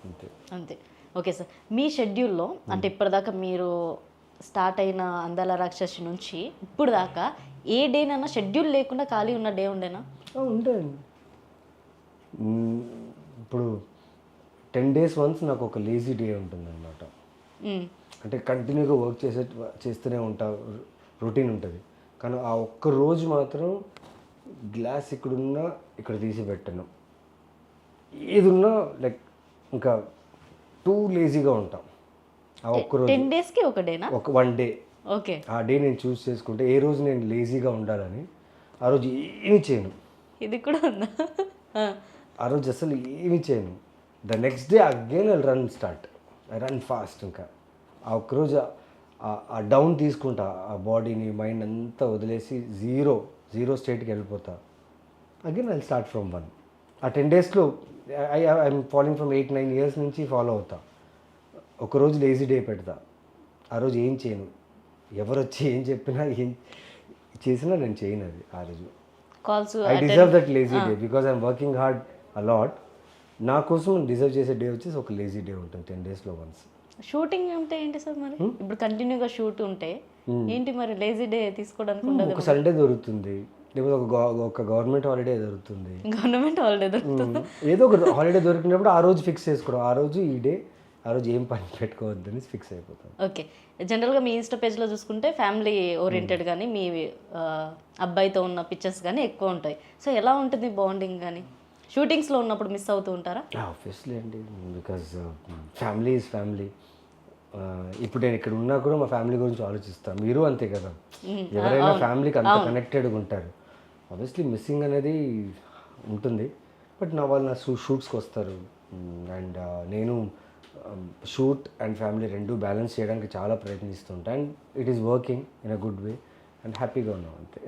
అంతే. అంతే. Okay sir. మీ షెడ్యూల్‌లో అంటే ఇప్పటిదాకా మీరు స్టార్ట్ అయిన 'అందాల రాక్షసి' నుంచి ఇప్పుడు దాకా ఏ డేనన్నా షెడ్యూల్ లేకుండా ఖాళీ ఉన్న డే ఉండేనా? ఉంటాయండి. ఇప్పుడు 10 days వన్స్ నాకు ఒక లేజీ డే ఉంటుందన్నమాట. హ్మ్. అంటే కంటిన్యూగా వర్క్ చేస్తూనే ఉంటా, రొటీన్ ఉంటుంది. కానీ ఆ ఒక్క రోజు మాత్రం గ్లాస్ ఇక్కడున్నా ఇక్కడ తీసి పెట్టను. ఏదున్నా లైక్ ఇంకా టూ లేజీగా ఉంటాం ఆ ఒక్కరోజు. 10 డేస్‌కి ఒక డేనా? ఒక 1 డే ఓకే. ఆ డే నేను చూస్ చేసుకుంటే ఏ రోజు నేను లేజీగా ఉండాలని ఆ రోజు ఏమీ చేయను. ఇది కూడా ఉందా? ఆ! ఆ రోజు అసలు ఏమీ చేయను. The next day again I run start, I run fast. ఇంకా ఆ ఒక్కరోజు ఆ డౌన్ తీసుకుంటా, ఆ బాడీని మైండ్ అంతా వదిలేసి జీరో స్టేట్కి వెళ్ళిపోతా. Again I start from 1. ఆ 10 daysలో ఐఎమ్ ఫాలోయింగ్ ఫ్రమ్ 8-9 years నుంచి ఫాలో అవుతా. ఒకరోజు లేజీ డే పెడతా, ఆ రోజు ఏం చేయను. ఎవరు వచ్చి ఏం చెప్పినా ఏం చేసినా నేను చేయను అది ఆ రోజు. Cause I deserve that lazy day because I'm working hard a lot. నా కోసం డిజర్వ్ చేసే డే వచ్చేసి ఒక లేజీ డే ఉంటుంది 10 daysలో వన్స్. షూటింగ్ ఉంటే ఏంటి సార్ మరి? ఇప్పుడు కంటిన్యూగా షూట్ ఉంటే ఏంటి మరి లేజీ డే తీసుకోవడానికి ఉండదు? ఒక సండే దొరుకుతుంది, లేకపోతే ఒక గవర్నమెంట్ హాలిడే దొరుకుతుంది. గవర్నమెంట్ హాలిడే దొరుకుతుంది. ఏదో ఒక హాలిడే దొరికినప్పుడు ఆ రోజు ఫిక్స్ చేసుకోవడం, ఆ రోజు ఈ డే, ఆ రోజు ఏం పని పెట్టుకోవద్దని ఫిక్స్ అయిపోతాం. ఓకే. జనరల్‌గా మీ ఇన్‌స్టా పేజ్‌లో చూసుకుంటే ఫ్యామిలీ ఓరియెంటెడ్ గానీ, మీ అబ్బాయితో ఉన్న పిక్చర్స్ గానీ ఎక్కువ ఉంటాయి. సో ఎలా ఉంటుంది బాండింగ్ గానీ? షూటింగ్స్‌లో ఉన్నప్పుడు మిస్ అవుతూ ఉంటారా? ఆబ్వియస్లీ అండి, బికాజ్ ఫ్యామిలీ ఈజ్ ఫ్యామిలీ. ఇప్పుడు నేను ఇక్కడ ఉన్నా కూడా మా ఫ్యామిలీ గురించి ఆలోచిస్తాను. మీరు అంతే కదా, ఎవరైనా ఫ్యామిలీకి అంత కనెక్టెడ్గా ఉంటారు. ఆబ్వియస్లీ మిస్సింగ్ అనేది ఉంటుంది. బట్ వాళ్ళు నా షూట్స్కి వస్తారు అండ్ నేను షూట్ అండ్ ఫ్యామిలీ రెండు బ్యాలెన్స్ చేయడానికి చాలా ప్రయత్నిస్తుంటా. And it is working in a good way and హ్యాపీగా ఉన్నాం అంతే.